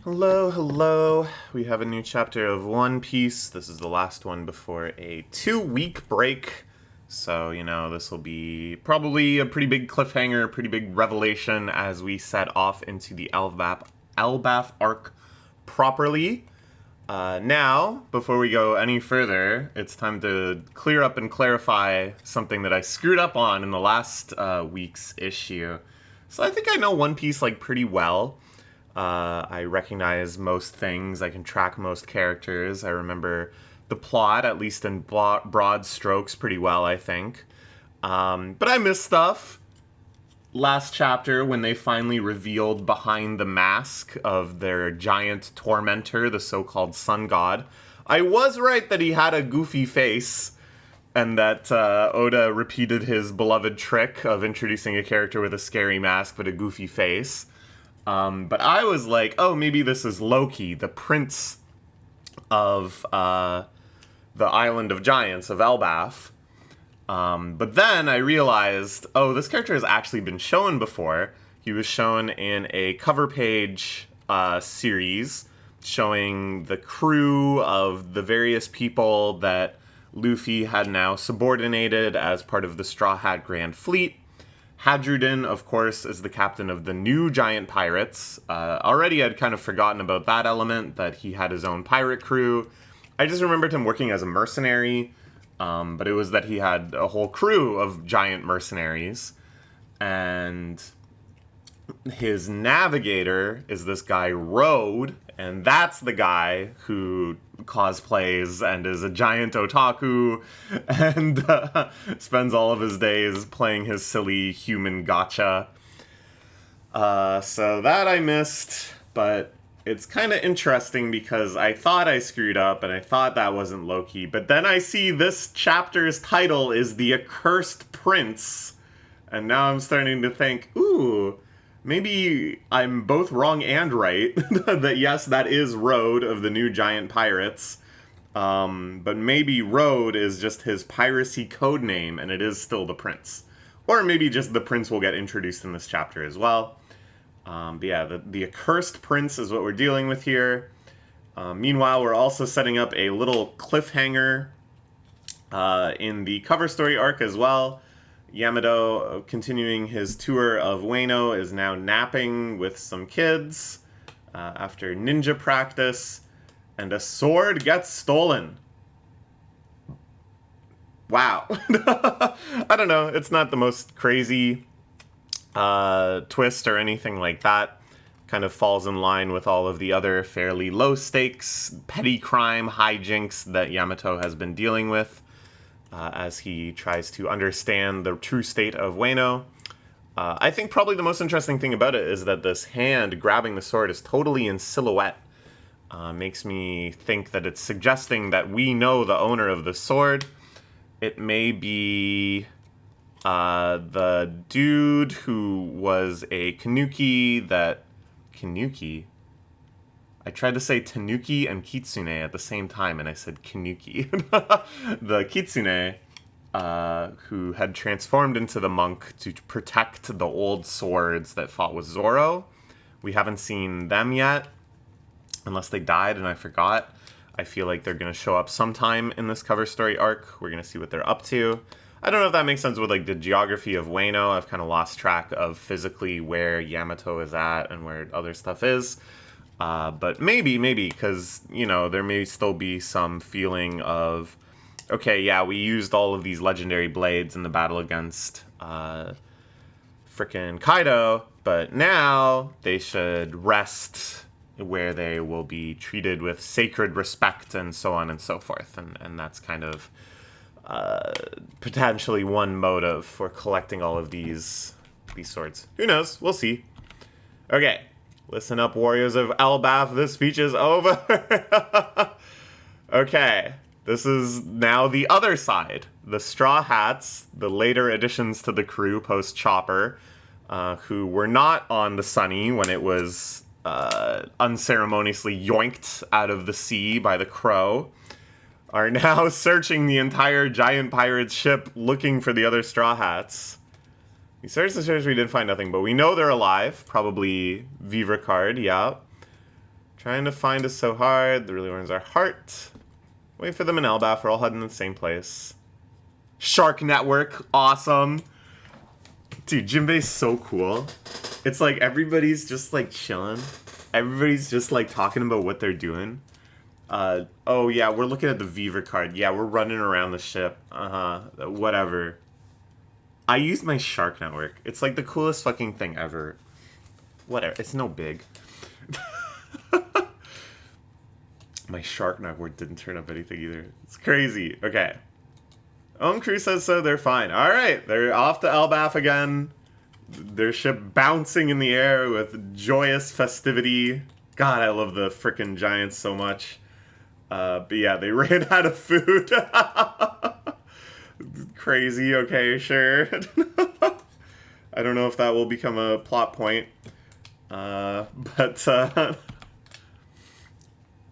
Hello, hello. We have a new chapter of One Piece. This is the last one before a 2-week break. So, this will be probably a pretty big cliffhanger, pretty big revelation as we set off into the Elbaf arc properly. Now, before we go any further, it's time to clear up and clarify something that I screwed up on in the last week's issue. So I think I know One Piece pretty well. I recognize most things. I can track most characters. I remember the plot, at least in broad strokes, pretty well, I think. But I missed stuff. Last chapter, when they finally revealed behind the mask of their giant tormentor, the so-called Sun God, I was right that he had a goofy face, and that Oda repeated his beloved trick of introducing a character with a scary mask but a goofy face. But I was like, oh, maybe this is Loki, the prince of the Island of Giants, of Elbaf. But then I realized, oh, this character has actually been shown before. He was shown in a cover page series showing the crew of the various people that Luffy had now subordinated as part of the Straw Hat Grand Fleet. Hadrudin, of course, is the captain of the new giant pirates. Already I'd kind of forgotten about that element, that he had his own pirate crew. I just remembered him working as a mercenary, but it was that he had a whole crew of giant mercenaries. And his navigator is this guy, Road, and that's the guy who cosplays and is a giant otaku and spends all of his days playing his silly human gacha. So that I missed, but it's kind of interesting because I thought I screwed up and I thought that wasn't Loki, but then I see this chapter's title is The Accursed Prince, and now I'm starting to think, ooh, maybe I'm both wrong and right, that yes, that is Road of the new giant pirates, but maybe Road is just his piracy code name, and it is still the prince. Or maybe just the prince will get introduced in this chapter as well. But yeah, the Accursed Prince is what we're dealing with here. Meanwhile, we're also setting up a little cliffhanger in the cover story arc as well. Yamato, continuing his tour of Wano, is now napping with some kids after ninja practice, and a sword gets stolen. Wow. I don't know. It's not the most crazy twist or anything like that. Kind of falls in line with all of the other fairly low-stakes, petty crime hijinks that Yamato has been dealing with. As he tries to understand the true state of Wano. I think probably the most interesting thing about it is that this hand grabbing the sword is totally in silhouette. Makes me think that it's suggesting that we know the owner of the sword. It may be the dude who was a Kanuki that... Kanuki? I tried to say Tanuki and Kitsune at the same time, and I said Kanuki. The Kitsune, who had transformed into the monk to protect the old swords that fought with Zoro. We haven't seen them yet, unless they died and I forgot. I feel like they're going to show up sometime in this cover story arc. We're going to see what they're up to. I don't know if that makes sense with the geography of Wano. I've kind of lost track of physically where Yamato is at and where other stuff is. But maybe, because, there may still be some feeling of, okay, yeah, we used all of these legendary blades in the battle against frickin' Kaido, but now they should rest where they will be treated with sacred respect and so on and so forth. And that's kind of potentially one motive for collecting all of these swords. Who knows? We'll see. Okay. Listen up, warriors of Elbaf, this speech is over. Okay, this is now the other side. The Straw Hats, the later additions to the crew post-Chopper, who were not on the Sunny when it was unceremoniously yoinked out of the sea by the Crow, are now searching the entire giant pirate's ship looking for the other Straw Hats. We searched and searched, we did find nothing, but we know they're alive. Probably Vivre Card, yeah. Trying to find us so hard. The really earns our heart. Wait for them in Elbaf. We're all heading in the same place. Shark Network. Awesome. Dude, Jinbei's so cool. It's like everybody's just like chilling. Everybody's just like talking about what they're doing. Oh yeah, we're looking at the Viva card. Yeah, we're running around the ship. Whatever. I use my Shark Network. It's like the coolest fucking thing ever. Whatever. It's no big. My Shark Network didn't turn up anything either. It's crazy. Okay. Own crew says so. They're fine. Alright. They're off to Elbaf again. Their ship bouncing in the air with joyous festivity. God, I love the frickin' Giants so much. But yeah, they ran out of food. Crazy. Okay, sure. I don't know if that will become a plot point.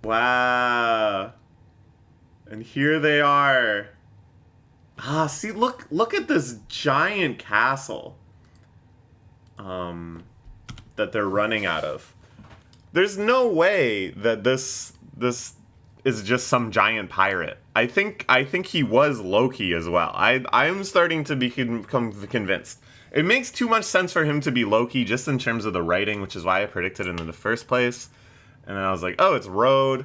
Wow. And here they are. See, look at this giant castle. That they're running out of. There's no way that this is just some giant pirate. I think he was Loki as well. I'm starting to become convinced. It makes too much sense for him to be Loki just in terms of the writing, which is why I predicted it in the first place. And then I was like, oh, it's Road.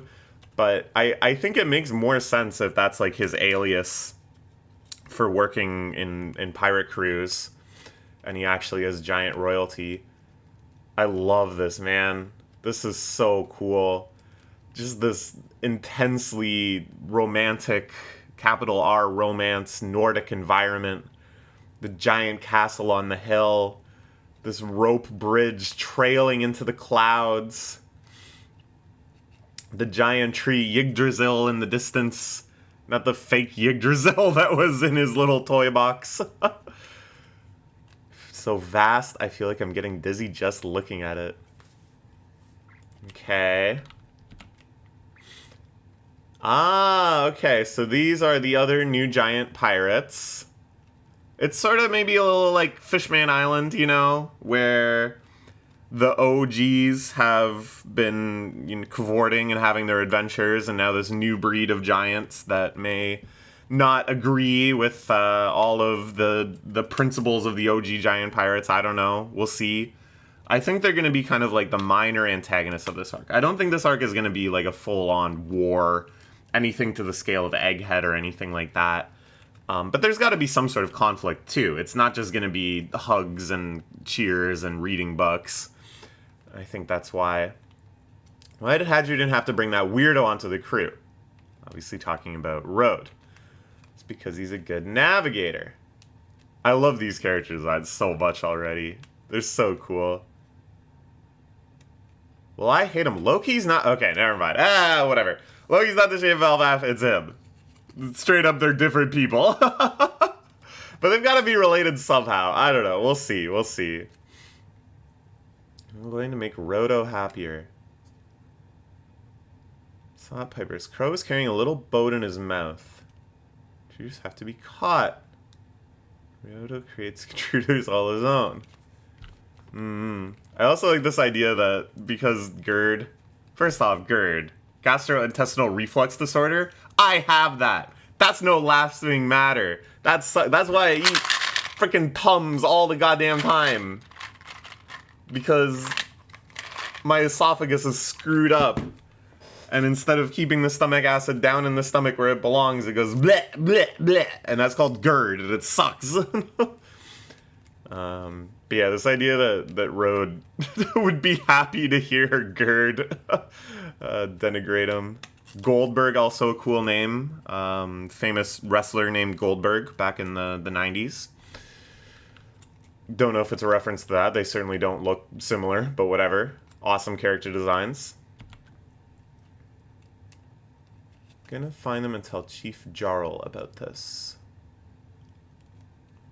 But I think it makes more sense if that's like his alias for working in pirate crews. And he actually has giant royalty. I love this, man. This is so cool. Just this intensely romantic, capital R romance, Nordic environment. The giant castle on the hill. This rope bridge trailing into the clouds. The giant tree Yggdrasil in the distance. Not the fake Yggdrasil that was in his little toy box. So vast, I feel like I'm getting dizzy just looking at it. Okay. Okay, so these are the other new giant pirates. It's sort of maybe a little like Fishman Island, you know, where the OGs have been cavorting and having their adventures, and now this new breed of giants that may not agree with all of the principles of the OG giant pirates. I don't know. We'll see. I think they're going to be kind of like the minor antagonists of this arc. I don't think this arc is going to be like a full-on war, anything to the scale of Egghead or anything like that. But there's got to be some sort of conflict, too. It's not just going to be hugs and cheers and reading books. I think that's why. Why did Hadrian have to bring that weirdo onto the crew? Obviously talking about Road. It's because he's a good navigator. I love these character designs so much already. They're so cool. Well, I hate him. Loki's not... Okay, never mind. Whatever. Loki's not the shape of Elbaf, it's him. Straight up, they're different people. But they've got to be related somehow. I don't know. We'll see. We'll see. I'm going to make Rodo happier. Slot Pipers. Crow is carrying a little boat in his mouth. Intruders have to be caught. Rodo creates intruders all his own. I also like this idea that because GERD... First off, GERD. Gastrointestinal reflux disorder. I have that. That's no laughing matter. That's why I eat freaking Tums all the goddamn time. Because my esophagus is screwed up. And instead of keeping the stomach acid down in the stomach where it belongs, it goes bleh, bleh, bleh. And that's called GERD, and it sucks. But yeah, this idea that Road would be happy to hear GERD denigrate him. Goldberg, also a cool name. Famous wrestler named Goldberg back in the 90s. Don't know if it's a reference to that. They certainly don't look similar, but whatever. Awesome character designs. Gonna find them and tell Chief Jarl about this.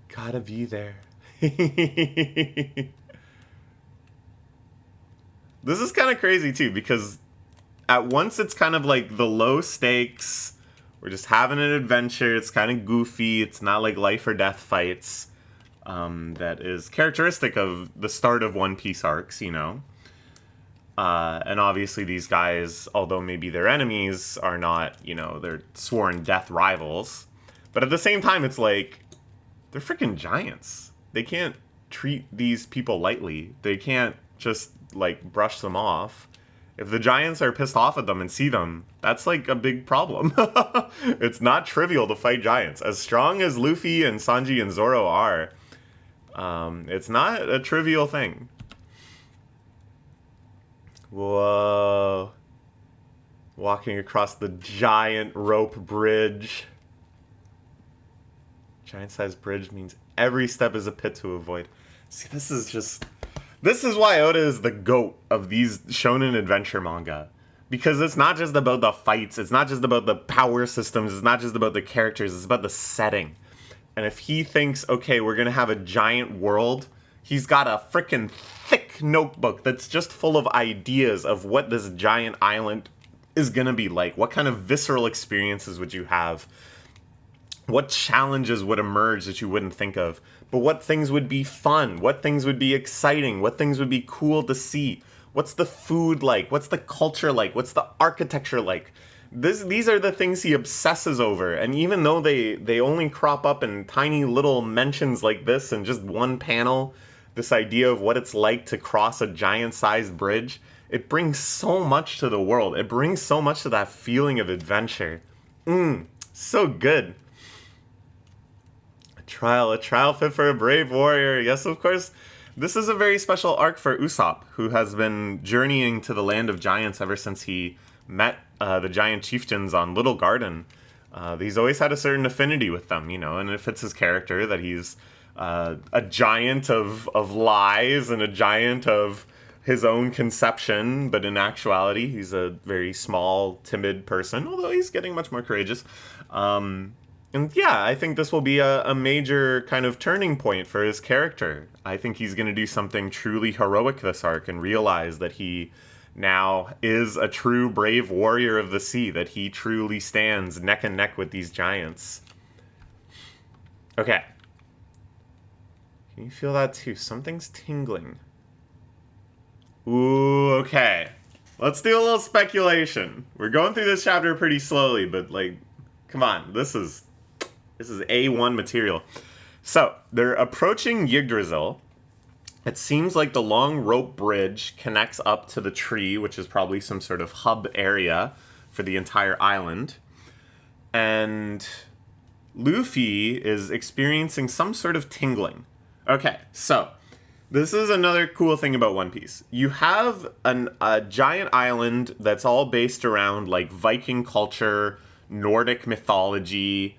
Gotta be there. This is kind of crazy too, because at once it's kind of like the low stakes, we're just having an adventure, it's kind of goofy, it's not like life or death fights, that is characteristic of the start of One Piece arcs, you know. And obviously these guys, although maybe they're enemies, are not, they're sworn death rivals. But at the same time, it's like, they're freaking giants. They can't treat these people lightly. They can't just, like, brush them off. If the giants are pissed off at them and see them, that's, like, a big problem. It's not trivial to fight giants. As strong as Luffy and Sanji and Zoro are, it's not a trivial thing. Whoa. Walking across the giant rope bridge. Giant-sized bridge means every step is a pit to avoid. See, this is why Oda is the GOAT of these shonen adventure manga. Because it's not just about the fights, it's not just about the power systems, it's not just about the characters, it's about the setting. And if he thinks, okay, we're gonna have a giant world, he's got a freaking thick notebook that's just full of ideas of what this giant island is gonna be like. What kind of visceral experiences would you have? What challenges would emerge that you wouldn't think of? But what things would be fun? What things would be exciting? What things would be cool to see? What's the food like? What's the culture like? What's the architecture like? These are the things he obsesses over. And even though they only crop up in tiny little mentions like this in just one panel, this idea of what it's like to cross a giant-sized bridge, it brings so much to the world. It brings so much to that feeling of adventure. So good. A trial fit for a brave warrior. Yes, of course. This is a very special arc for Usopp, who has been journeying to the land of giants ever since he met the giant chieftains on Little Garden. He's always had a certain affinity with them, and it fits his character that he's a giant of lies and a giant of his own conception, but in actuality, he's a very small, timid person, although he's getting much more courageous. And yeah, I think this will be a major kind of turning point for his character. I think he's going to do something truly heroic this arc and realize that he now is a true brave warrior of the sea, that he truly stands neck and neck with these giants. Okay. Can you feel that too? Something's tingling. Ooh, okay. Let's do a little speculation. We're going through this chapter pretty slowly, but like, come on, this is A1 material. So, they're approaching Yggdrasil. It seems like the long rope bridge connects up to the tree, which is probably some sort of hub area for the entire island. And Luffy is experiencing some sort of tingling. Okay, so this is another cool thing about One Piece. You have a giant island that's all based around like Viking culture, Nordic mythology,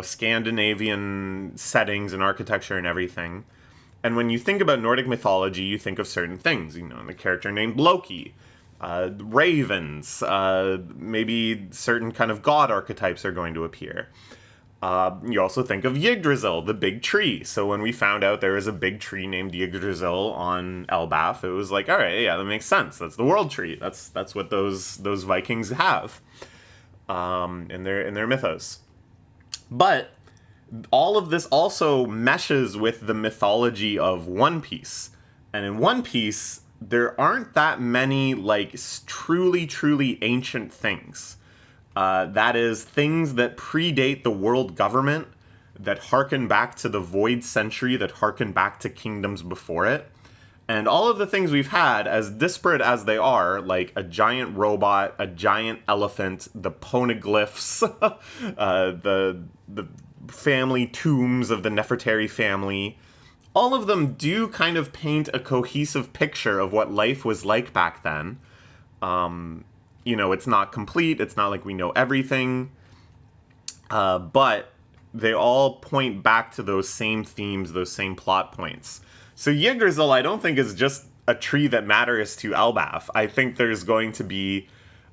Scandinavian settings and architecture and everything. And when you think about Nordic mythology, you think of certain things. The character named Loki, ravens, maybe certain kind of god archetypes are going to appear. You also think of Yggdrasil, the big tree. So when we found out there was a big tree named Yggdrasil on Elbaf, it was like, all right, yeah, that makes sense. That's the world tree. That's what those Vikings have in their mythos. But all of this also meshes with the mythology of One Piece. And in One Piece, there aren't that many, like, truly, truly ancient things. That is, things that predate the world government, that harken back to the Void Century, that harken back to kingdoms before it. And all of the things we've had, as disparate as they are, like a giant robot, a giant elephant, the poneglyphs, the family tombs of the Nefertari family, all of them do kind of paint a cohesive picture of what life was like back then. It's not complete, it's not like we know everything, but they all point back to those same themes, those same plot points. So Yggdrasil, I don't think is just a tree that matters to Elbaf. I think there's going to be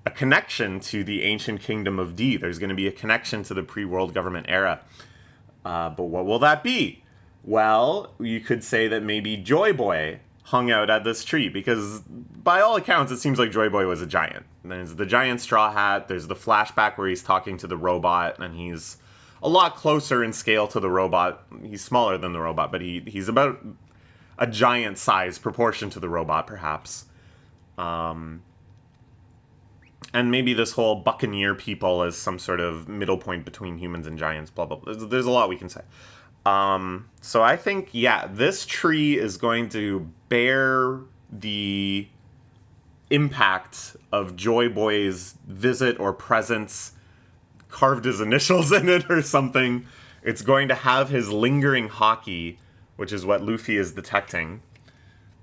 a connection to the ancient kingdom of D. There's going to be a connection to the pre-world government era. But what will that be? Well, you could say that maybe Joy Boy hung out at this tree, because by all accounts, it seems like Joy Boy was a giant. There's the giant straw hat, there's the flashback where he's talking to the robot, and he's a lot closer in scale to the robot. He's smaller than the robot, but he's about a giant size proportion to the robot, perhaps. And maybe this whole buccaneer people is some sort of middle point between humans and giants, blah, blah, blah. There's a lot we can say. So I think, yeah, this tree is going to bear the impact of Joy Boy's visit or presence, carved his initials in it or something. It's going to have his lingering haki, which is what Luffy is detecting.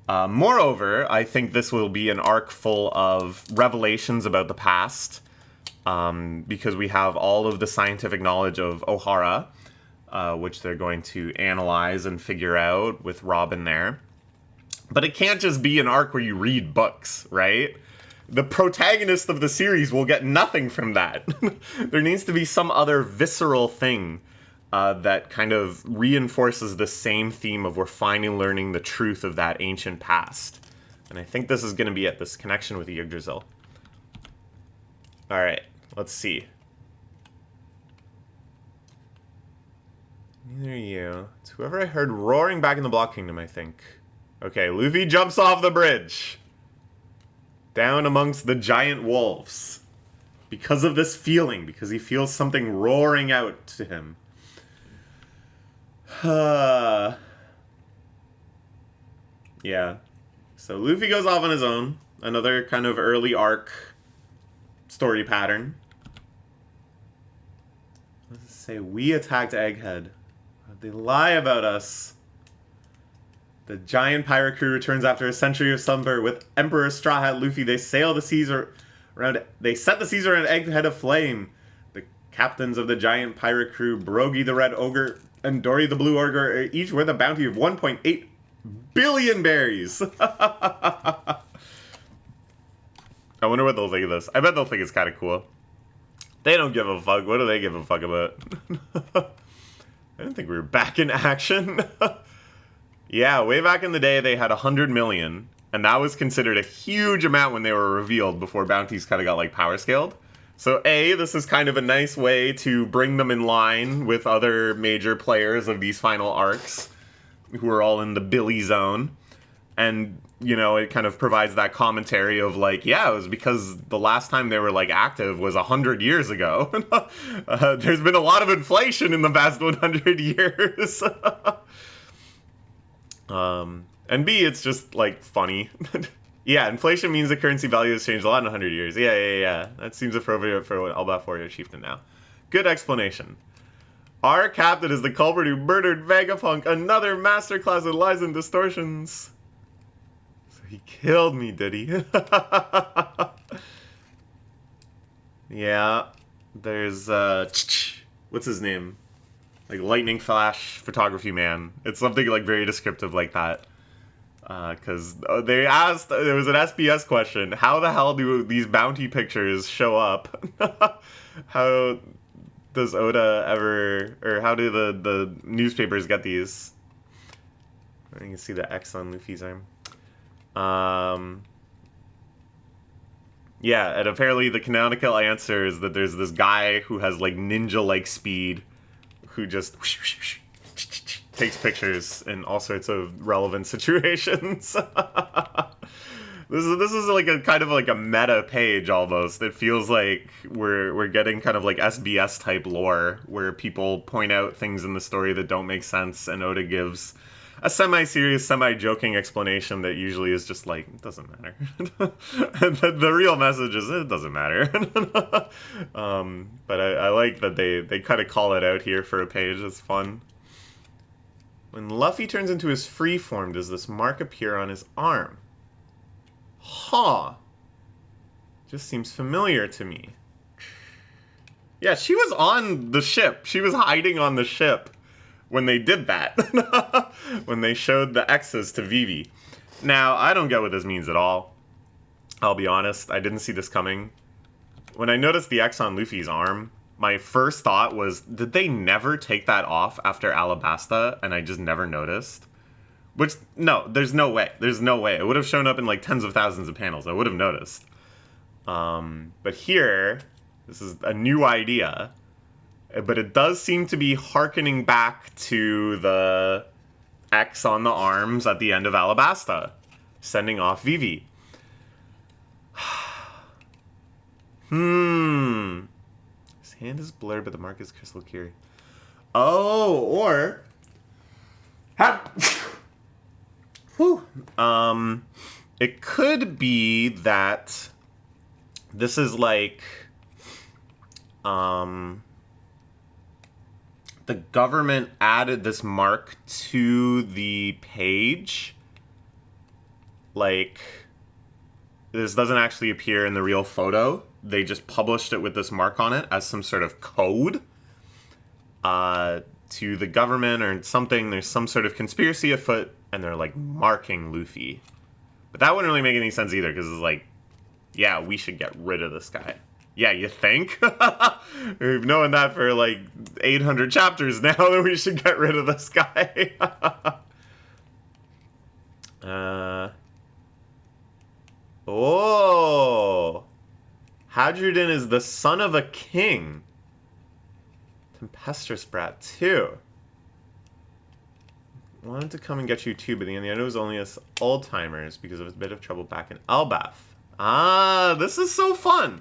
Moreover, I think this will be an arc full of revelations about the past, because we have all of the scientific knowledge of Ohara, which they're going to analyze and figure out with Robin there. But it can't just be an arc where you read books, right? The protagonist of the series will get nothing from that. There needs to be some other visceral thing that kind of reinforces the same theme of we're finally learning the truth of that ancient past. And I think this is going to be it, this connection with Yggdrasil. Alright, let's see. Neither you. It's whoever I heard roaring back in the Block Kingdom, I think. Okay, Luffy jumps off the bridge. Down amongst the giant wolves. Because of this feeling, because he feels something roaring out to him. Yeah. So Luffy goes off on his own. Another kind of early arc story pattern. Let's say we attacked Egghead. They lie about us. The giant pirate crew returns after a century of slumber with Emperor Straw Hat Luffy. They sail the seas around. They set the seas around Egghead aflame. The captains of the giant pirate crew, Brogy the Red Ogre and Dory the Blue Ogre, are each worth a bounty of 1.8 billion berries. I wonder what they'll think of this. I bet they'll think it's kind of cool. They don't give a fuck. What do they give a fuck about? I didn't think we were back in action. Yeah, way back in the day, they had 100 million. And that was considered a huge amount when they were revealed before bounties kind of got, like, power scaled. So, A, this is kind of a nice way to bring them in line with other major players of these final arcs, who are all in the Billy zone. And, you know, it kind of provides that commentary of, like, yeah, it was because the last time they were, like, active was 100 years ago. There's been a lot of inflation in the past 100 years. And B, it's just, like, funny. Yeah, inflation means the currency value has changed a lot in 100 years. Yeah. That seems appropriate for what Alba Forio chieftain now. Good explanation. Our captain is the culprit who murdered Vegapunk, another masterclass in lies and distortions. So he killed me, did he? Yeah, there's, what's his name? Like, lightning flash photography man. It's something, like, very descriptive like that. Because they asked, there was an SBS question, how the hell do these bounty pictures show up? How does Oda ever, or how do the newspapers get these? You can see the X on Luffy's arm. Yeah, and apparently the canonical answer is that there's this guy who has, like, ninja-like speed, who just takes pictures in all sorts of relevant situations. This is like a kind of like a meta page almost. It feels like we're getting kind of like SBS type lore where people point out things in the story that don't make sense, and Oda gives a semi-serious, semi-joking explanation that usually is just like, it doesn't matter. The real message is, it doesn't matter. But I like that they kind of call it out here for a page. It's fun. When Luffy turns into his free form, does this mark appear on his arm? Huh. Just seems familiar to me. Yeah, she was on the ship. She was hiding on the ship when they did that. When they showed the X's to Vivi. Now, I don't get what this means at all. I'll be honest, I didn't see this coming. When I noticed the X on Luffy's arm, my first thought was, did they never take that off after Alabasta, and I just never noticed? Which, no, there's no way. There's no way. It would have shown up in, like, tens of thousands of panels. I would have noticed. But here, this is a new idea. But it does seem to be hearkening back to the X on the arms at the end of Alabasta, sending off Vivi. His hand is blurred, but the mark is crystal clear. Oh, or... Whew. It could be that this is like... the government added this mark to the page. Like, this doesn't actually appear in the real photo. They just published it with this mark on it as some sort of code to the government or something. There's some sort of conspiracy afoot, and they're, like, marking Luffy. But that wouldn't really make any sense either, because it's like, yeah, we should get rid of this guy. Yeah, you think? We've known that for like 800 chapters now that we should get rid of this guy. Oh! Hadrudin is the son of a king. Tempestuous brat, too. Wanted to come and get you too, but in the end it was only us old-timers because of a bit of trouble back in Elbaf. Ah, this is so fun!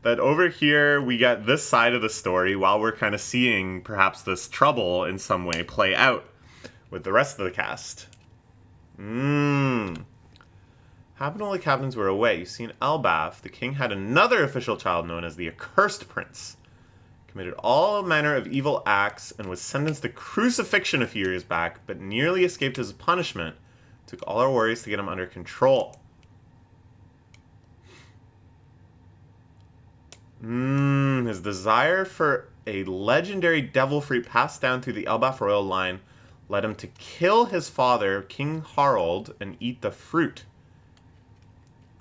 That over here we get this side of the story while we're kind of seeing perhaps this trouble in some way play out with the rest of the cast. Happened while the captains were away. You see, in Elbaf, the king had another official child known as the Accursed Prince. Committed all manner of evil acts and was sentenced to crucifixion a few years back, but nearly escaped his punishment. Took all our worries to get him under control. His desire for a legendary devil fruit passed down through the Elbaf royal line led him to kill his father, King Harald, and eat the fruit.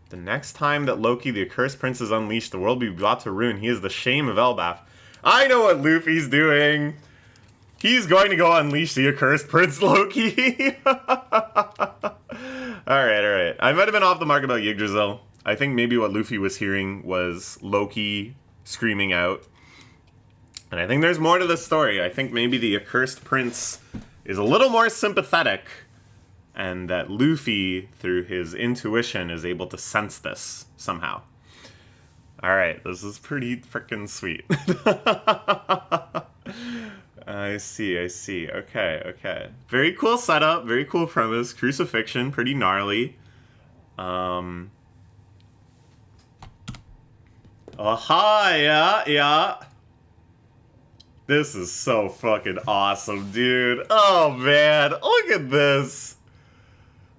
The next time that Loki, the Accursed Prince, is unleashed, the world will be brought to ruin. He is the shame of Elbaf. I know what Luffy's doing. He's going to go unleash the Accursed Prince, Loki. Alright. I might have been off the mark about Yggdrasil. I think maybe what Luffy was hearing was Loki screaming out. And I think there's more to this story. I think maybe the Accursed Prince is a little more sympathetic, and that Luffy, through his intuition, is able to sense this somehow. Alright, this is pretty freaking sweet. I see. Okay. Very cool setup, very cool premise. Crucifixion, pretty gnarly. Aha, yeah. This is so fucking awesome, dude. Oh, man. Look at this.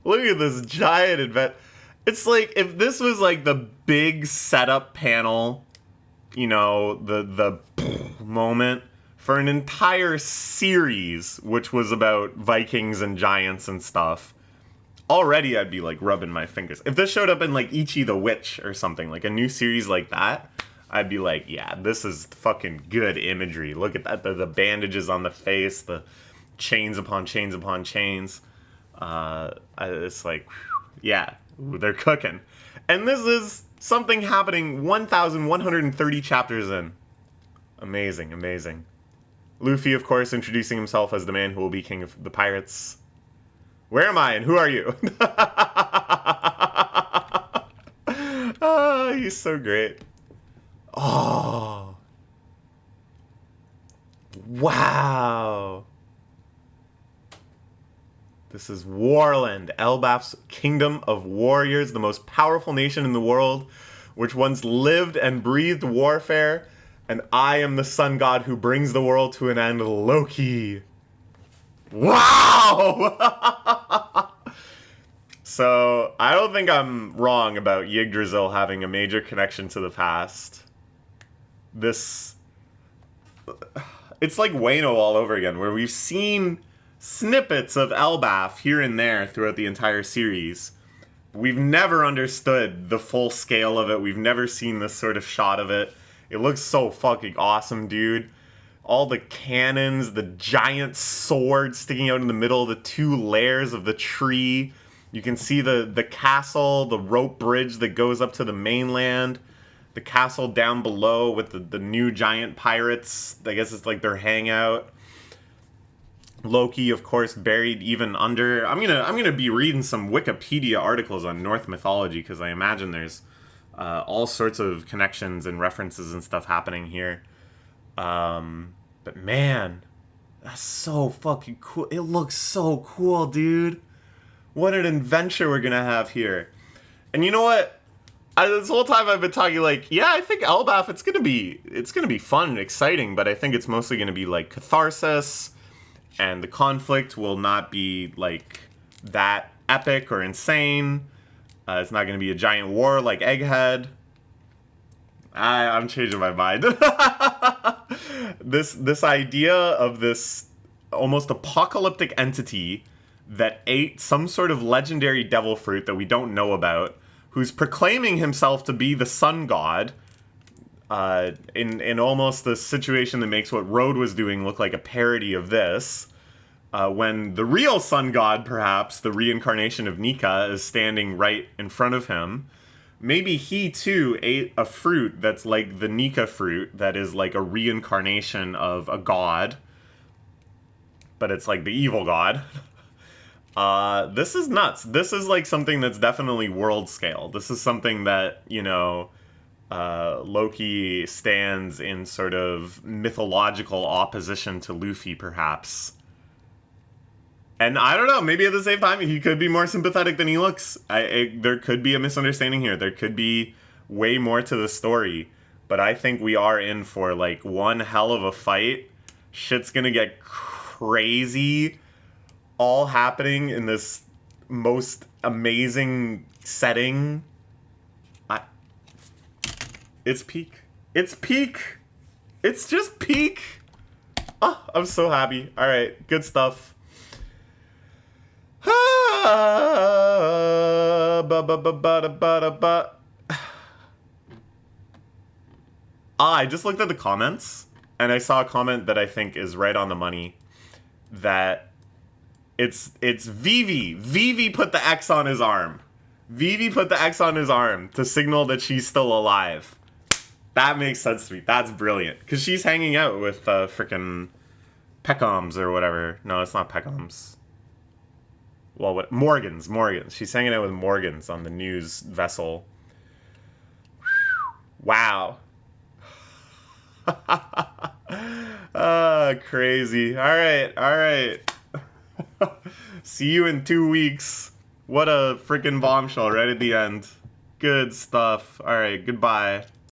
Look at this giant event. It's like, if this was like the big setup panel, you know, the moment for an entire series, which was about Vikings and giants and stuff, already I'd be like rubbing my fingers. If this showed up in like Ichi the Witch or something, like a new series like that, I'd be like, yeah, this is fucking good imagery. Look at that, the bandages on the face, the chains upon chains upon chains. It's like, yeah, they're cooking. And this is something happening 1,130 chapters in. Amazing. Luffy, of course, introducing himself as the man who will be king of the pirates. Where am I and who are you? He's so great. Oh. Wow. This is Warland, Elbaf's kingdom of warriors, the most powerful nation in the world, which once lived and breathed warfare, and I am the sun god who brings the world to an end, Loki. Wow! So, I don't think I'm wrong about Yggdrasil having a major connection to the past. It's like Wano all over again, where we've seen snippets of Elbaf here and there throughout the entire series. We've never understood the full scale of it. We've never seen this sort of shot of it. It looks so fucking awesome, dude. All the cannons, the giant sword sticking out in the middle of the two layers of the tree. You can see the castle, the rope bridge that goes up to the mainland. The castle down below with the new giant pirates. I guess it's like their hangout. Loki, of course, buried even under. I'm gonna be reading some Wikipedia articles on Norse mythology because I imagine there's All sorts of connections and references and stuff happening here. But man, that's so fucking cool. It looks so cool, dude. What an adventure we're gonna have here. And you know what? This whole time I've been talking like, yeah, I think Elbaf, it's gonna be fun and exciting, but I think it's mostly gonna be like catharsis, and the conflict will not be like that epic or insane. It's not gonna be a giant war like Egghead. I'm changing my mind. This idea of this almost apocalyptic entity that ate some sort of legendary devil fruit that we don't know about, who's proclaiming himself to be the sun god, in almost the situation that makes what Road was doing look like a parody of this, when the real sun god, perhaps, the reincarnation of Nika, is standing right in front of him. Maybe he, too, ate a fruit that's like the Nika fruit, that is like a reincarnation of a god, but it's like the evil god. This is nuts. This is like something that's definitely world scale. This is something that, you know, Loki stands in sort of mythological opposition to Luffy, perhaps. And I don't know, maybe at the same time, he could be more sympathetic than he looks. There could be a misunderstanding here. There could be way more to the story. But I think we are in for, like, one hell of a fight. Shit's gonna get crazy. All happening in this most amazing setting. It's peak. It's peak. It's just peak. Oh, I'm so happy. All right, good stuff. I just looked at the comments, and I saw a comment that I think is right on the money. That it's Vivi. Vivi put the X on his arm. Vivi put the X on his arm to signal that she's still alive. That makes sense to me. That's brilliant. Because she's hanging out with frickin' Peckhams or whatever. No, it's not Peckhams. Well, what? Morgans. She's hanging out with Morgans on the news vessel. Wow. Crazy. All right. See you in 2 weeks. What a freaking bombshell right at the end. Good stuff. All right, goodbye.